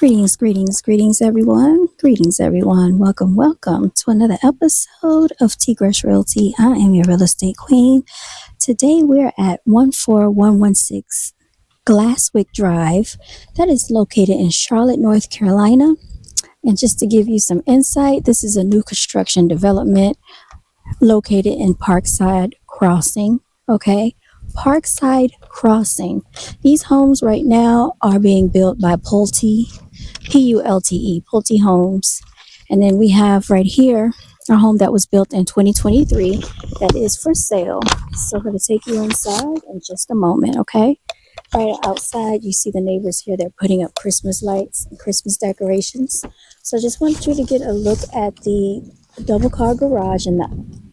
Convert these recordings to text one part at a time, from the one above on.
Greetings, everyone. Greetings, everyone. Welcome to another episode of T Grush Realty. I am your real estate queen. Today we're at 14116 Glasswick Drive. That is located in Charlotte, North Carolina. And just to give you some insight, this is a new construction development located in Parkside Crossing. Okay. Parkside Crossing. These homes right now are being built by Pulte, Pulte, Pulte Homes. And then we have right here a home that was built in 2023 that is for sale. So I'm going to take you inside in just a moment, okay? Right outside, you see the neighbors here. They're putting up Christmas lights and Christmas decorations. So I just want you to get a look at the double car garage and the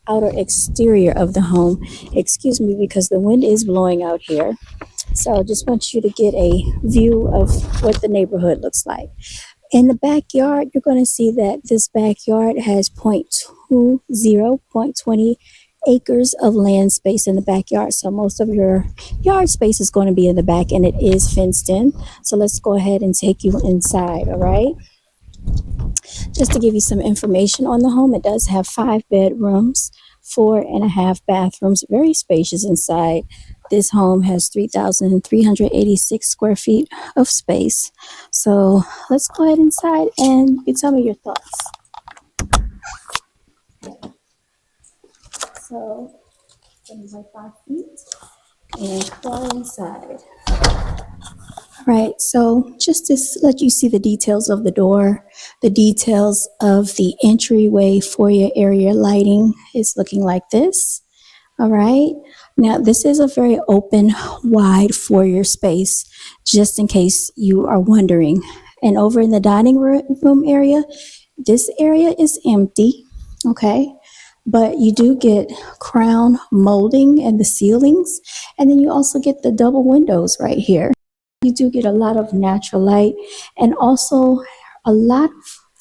outer exterior of the home. Excuse me, because the wind is blowing out here. So I just want you to get a view of what the neighborhood looks like. In the backyard, you're going to see that this backyard has 0.20 acres of land space in the backyard. So most of your yard space is going to be in the back, and it is fenced in. So let's go ahead and take you inside, all right? Just to give you some information on the home, it does have 5 bedrooms, 4.5 bathrooms, very spacious inside. This home has 3,386 square feet of space. So let's go ahead inside and you tell me your thoughts. So, things like 5 feet and go inside. Right, so just to let you see the details of the door, the details of the entryway foyer area lighting is looking like this. All right, now this is a very open, wide foyer space, just in case you are wondering. And over in the dining room area, this area is empty, okay? But you do get crown molding in the ceilings, and then you also get the double windows right here. You do get a lot of natural light and also a lot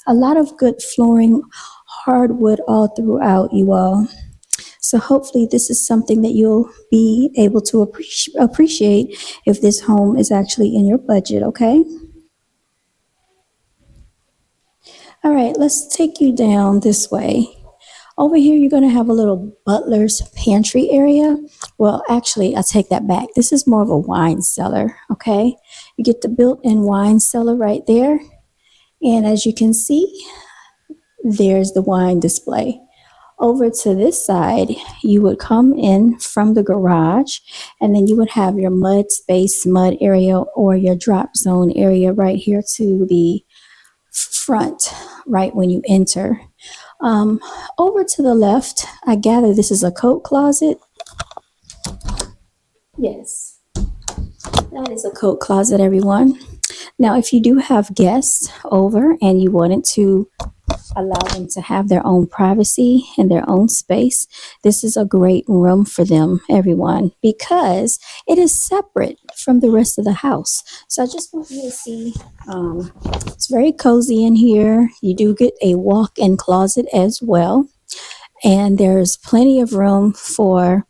of good flooring, hardwood all throughout, you all. So hopefully this is something that you'll be able to appreciate if this home is actually in your budget, okay? All right, let's take you down this way. Over here, you're going to have a little butler's pantry area. Well, actually, I take that back. This is more of a wine cellar, okay? You get the built-in wine cellar right there. And as you can see, there's the wine display. Over to this side, you would come in from the garage, and then you would have your mud space, mud area, or your drop zone area right here to the front, right when you enter. Over to the left, I gather this is a coat closet. Yes, that is a coat closet, everyone. Now, if you do have guests over and you wanted to allow them to have their own privacy and their own space, this is a great room for them, everyone, because it is separate from the rest of the house. So I just want you to see, it's very cozy in here. You do get a walk-in closet as well. And there's plenty of room for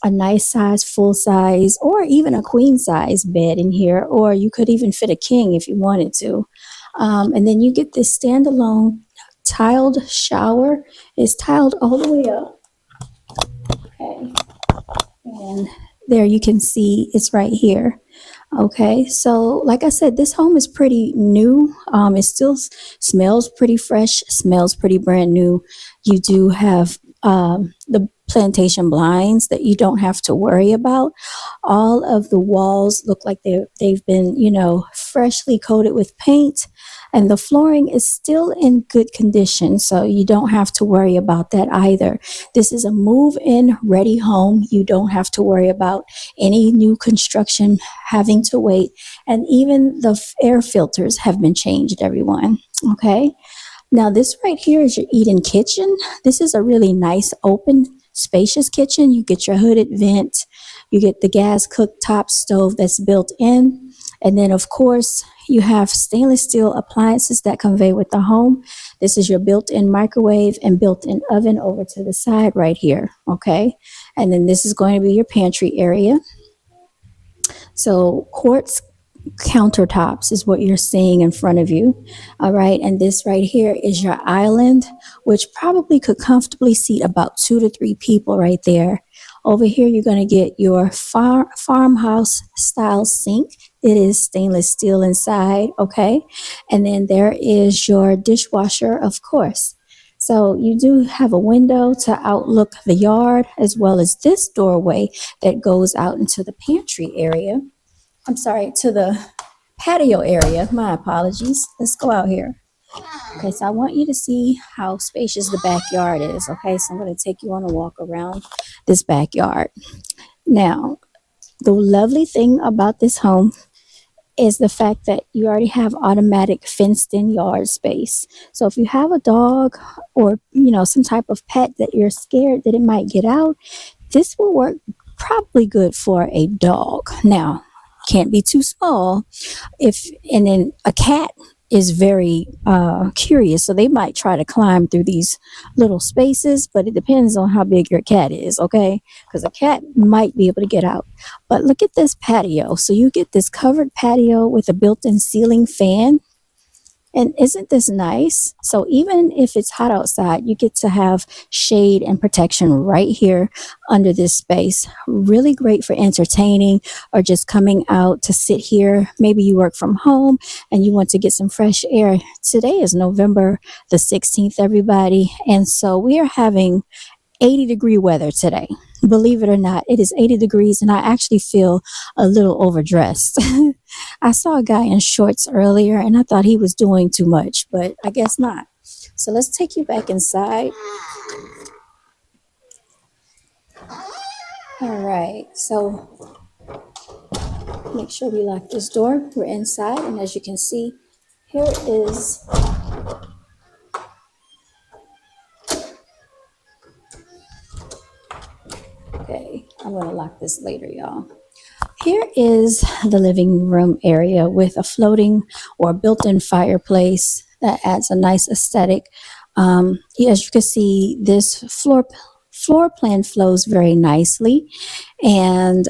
a nice size, full size, or even a queen size bed in here, or you could even fit a king if you wanted to. And then you get this standalone tiled shower. It's tiled all the way up. Okay. And there you can see it's right here. Okay, so like I said, this home is pretty new. It still smells pretty fresh, smells pretty brand new. You do have the plantation blinds that you don't have to worry about. All of the walls look like they've been, freshly coated with paint, and the flooring is still in good condition, so you don't have to worry about that either. This is a move-in ready home. You don't have to worry about any new construction having to wait, and even the air filters have been changed, everyone. Okay. Now, this right here is your eat-in kitchen. This is a really nice, open, spacious kitchen. You get your hooded vent. You get the gas cooktop stove that's built in. And then, of course, you have stainless steel appliances that convey with the home. This is your built-in microwave and built-in oven over to the side right here, okay? And then this is going to be your pantry area. So quartz countertops is what you're seeing in front of you. All right. And this right here is your island, which probably could comfortably seat about 2 to 3 people right there. Over here, you're going to get your farmhouse style sink. It is stainless steel inside. Okay. And then there is your dishwasher, of course. So you do have a window to outlook the yard, as well as this doorway that goes out into the pantry area. I'm sorry, to the patio area. My apologies. Let's go out here. Okay, so I want you to see how spacious the backyard is. Okay, so I'm going to take you on a walk around this backyard. Now, the lovely thing about this home is the fact that you already have automatic fenced in yard space. So if you have a dog or, some type of pet that you're scared that it might get out, this will work probably good for a dog. Now, can't be too small. And then a cat is very curious, so they might try to climb through these little spaces, but it depends on how big your cat is, okay? Because a cat might be able to get out. But look at this patio. So you get this covered patio with a built-in ceiling fan. And isn't this nice? So even if it's hot outside, you get to have shade and protection right here under this space. Really great for entertaining or just coming out to sit here. Maybe you work from home and you want to get some fresh air. Today is November the 16th, everybody. And so we are having 80-degree weather today. Believe it or not, it is 80 degrees and I actually feel a little overdressed. I saw a guy in shorts earlier and I thought he was doing too much, but I guess not. So let's take you back inside. All right, so make sure we lock this door. We're inside, and as you can see, here is okay, I'm going to lock this later, y'all. Here is the living room area with a floating or built-in fireplace that adds a nice aesthetic. As you can see, this floor plan flows very nicely, and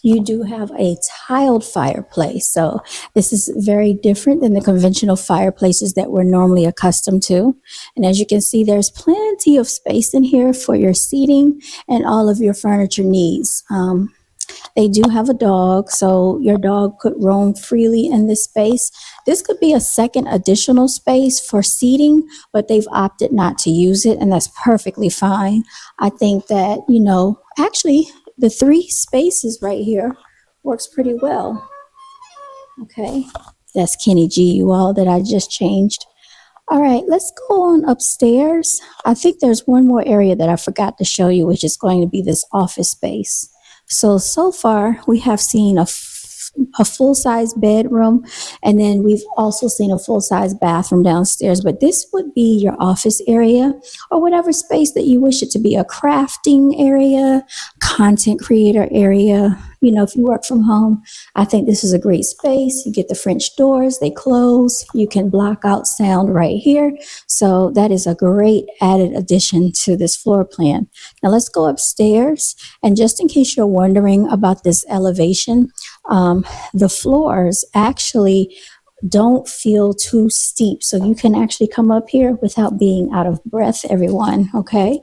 you do have a tiled fireplace. So this is very different than the conventional fireplaces that we're normally accustomed to. And as you can see, there's plenty of space in here for your seating and all of your furniture needs. They do have a dog, so your dog could roam freely in this space. This could be a second additional space for seating, but they've opted not to use it, and that's perfectly fine. I think that, actually, the 3 spaces right here works pretty well. Okay, that's Kenny G, you all, that I just changed. All right, let's go on upstairs. I think there's one more area that I forgot to show you, which is going to be this office space. So far, we have seen a full-size bedroom, and then we've also seen a full-size bathroom downstairs, but this would be your office area or whatever space that you wish it to be, a crafting area, content creator area. If you work from home, I think this is a great space. You get the French doors, they close. You can block out sound right here. So that is a great added addition to this floor plan. Now let's go upstairs. And just in case you're wondering about this elevation, the floors actually don't feel too steep. So you can actually come up here without being out of breath, everyone, okay?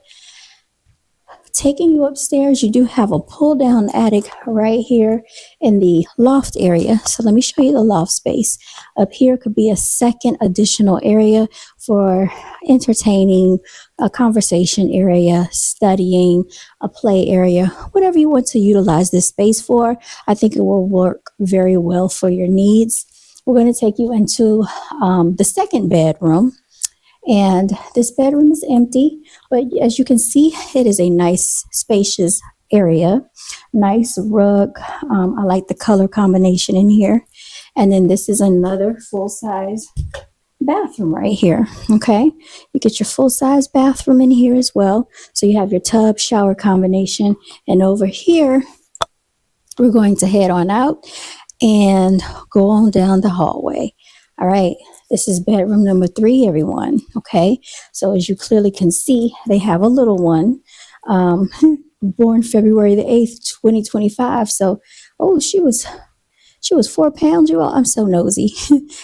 Taking you upstairs, you do have a pull-down attic right here in the loft area. So let me show you the loft space. Up here could be a second additional area for entertaining, a conversation area, studying, a play area, whatever you want to utilize this space for. I think it will work very well for your needs. We're going to take you into the second bedroom. And this bedroom is empty, but as you can see, it is a nice, spacious area. Nice rug. I like the color combination in here. And then this is another full-size bathroom right here. Okay, you get your full-size bathroom in here as well. So you have your tub shower combination. And over here, we're going to head on out and go on down the hallway. All right. This is bedroom number 3, everyone. Okay. So as you clearly can see, they have a little one, born February the 8th, 2025. So, she was She was 4 pounds, you all. I'm so nosy.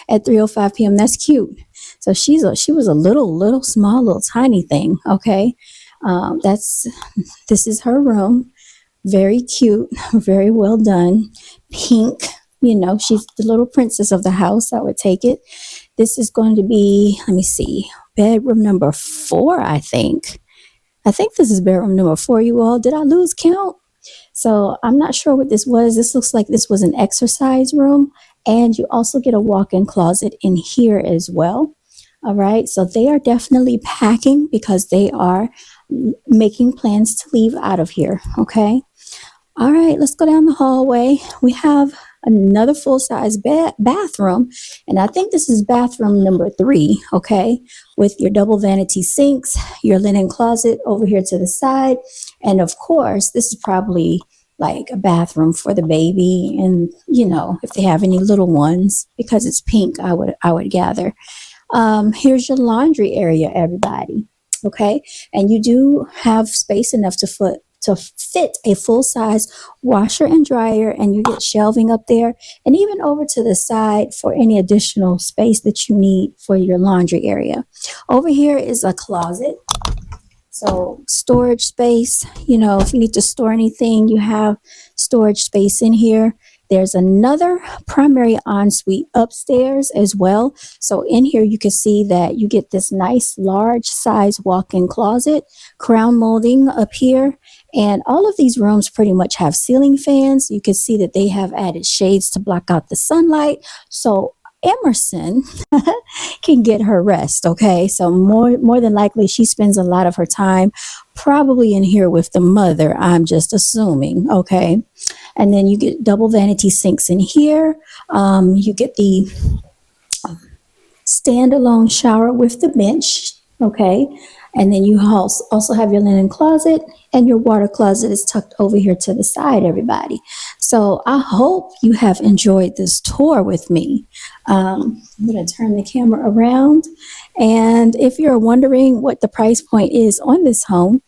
At 3:05 p.m. That's cute. So she was a little small, little tiny thing. Okay. That's this is her room. Very cute, very well done. Pink. She's the little princess of the house. I would take it. This is going to be, let me see, bedroom number 4, I think. I think this is bedroom number 4, you all. Did I lose count? So I'm not sure what this was. This looks like this was an exercise room. And you also get a walk-in closet in here as well. All right. So they are definitely packing because they are making plans to leave out of here. Okay. All right, let's go down the hallway. We have another full-size bathroom, and I think this is bathroom number 3, okay, with your double vanity sinks, your linen closet over here to the side, and of course, this is probably like a bathroom for the baby, and if they have any little ones, because it's pink, I would gather. Here's your laundry area, everybody, okay, and you do have space enough to fit a full-size washer and dryer, and you get shelving up there and even over to the side for any additional space that you need for your laundry area. Over here is a closet. So storage space, if you need to store anything, you have storage space in here. There's another primary ensuite upstairs as well. So in here, you can see that you get this nice large size walk-in closet, crown molding up here. And all of these rooms pretty much have ceiling fans. You can see that they have added shades to block out the sunlight. So Emerson can get her rest, okay? So more than likely, she spends a lot of her time probably in here with the mother, I'm just assuming, okay? And then you get double vanity sinks in here. You get the standalone shower with the bench, okay? And then you also have your linen closet, and your water closet is tucked over here to the side, everybody. So I hope you have enjoyed this tour with me. I'm going to turn the camera around. And if you're wondering what the price point is on this home,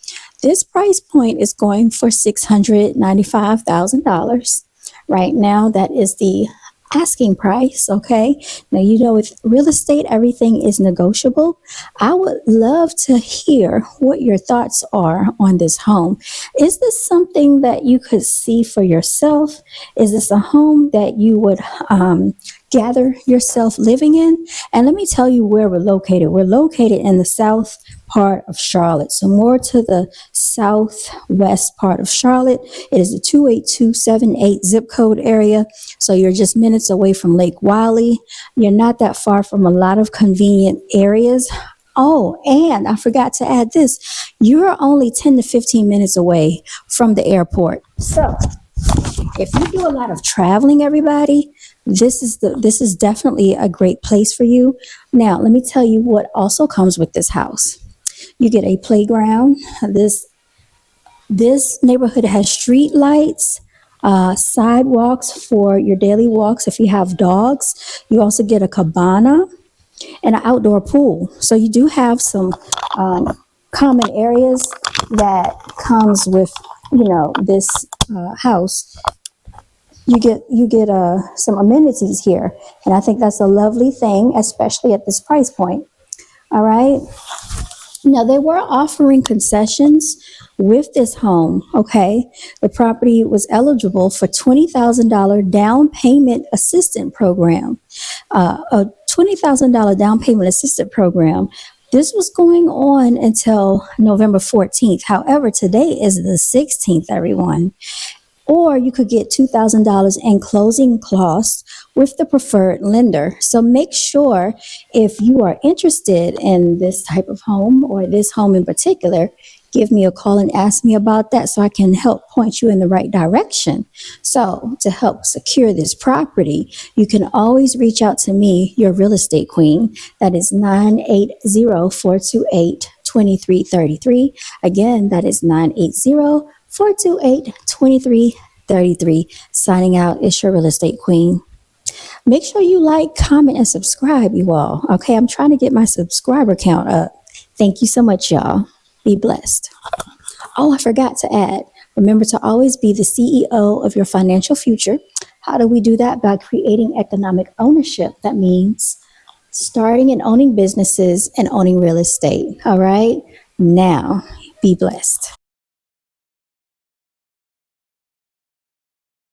this price point is going for $695,000. Right now, that is the asking price, okay? Now, with real estate, everything is negotiable. I would love to hear what your thoughts are on this home. Is this something that you could see for yourself? Is this a home that you would gather yourself living in? And let me tell you where we're located. We're located in the south part of Charlotte, so more to the southwest part of Charlotte. It is a 28278 zip code area, so you're just minutes away from Lake Wylie. You're not that far from a lot of convenient areas. Oh, and I forgot to add this. You're only 10 to 15 minutes away from the airport. So if you do a lot of traveling, everybody, this is definitely a great place for you. Now, let me tell you what also comes with this house. You get a playground. This neighborhood has street lights, sidewalks for your daily walks if you have dogs. You also get a cabana and an outdoor pool. So you do have some common areas that comes with, this house. You get some amenities here, and I think that's a lovely thing, especially at this price point. All right. Now, they were offering concessions with this home, okay? The property was eligible for $20,000 down payment assistance program. A $20,000 down payment assistance program. This was going on until November 14th. However, today is the 16th, everyone. Or you could get $2,000 in closing costs with the preferred lender. So make sure, if you are interested in this type of home or this home in particular, give me a call and ask me about that so I can help point you in the right direction. So to help secure this property, you can always reach out to me, your real estate queen. That is 980-428-2333. Again, that is 980-428-2333. Signing out, it's your real estate queen. Make sure you like, comment, and subscribe, you all. Okay, I'm trying to get my subscriber count up. Thank you so much, y'all. Be blessed. Oh, I forgot to add, remember to always be the CEO of your financial future. How do we do that? By creating economic ownership. That means starting and owning businesses and owning real estate. All right. Now, be blessed.